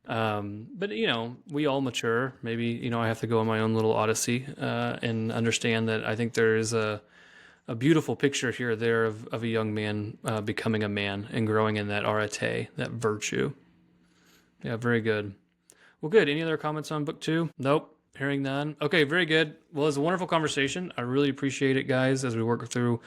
But we all mature. Maybe I have to go on my own little odyssey and understand that I think there is a beautiful picture here or there of a young man becoming a man and growing in that arete, that virtue. Yeah, very good. Well, good. Any other comments on book 2? Nope. Hearing none. Okay, very good. Well, it's a wonderful conversation. I really appreciate it, guys, as we work through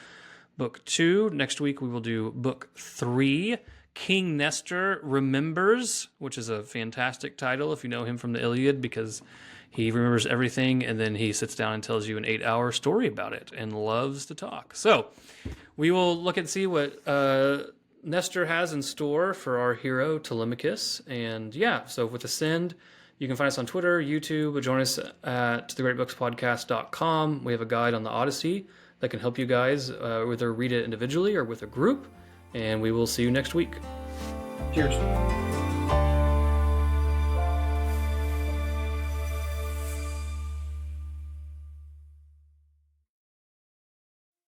Book 2. Next week we will do Book 3. King Nestor Remembers, which is a fantastic title if you know him from the Iliad, because he remembers everything and then he sits down and tells you an 8-hour story about it and loves to talk. So we will look and see what Nestor has in store for our hero Telemachus. And yeah, so with Ascend, you can find us on Twitter, YouTube, join us at thegreatbookspodcast.com. We have a guide on the Odyssey that can help you guys either read it individually or with a group. And we will see you next week. Cheers.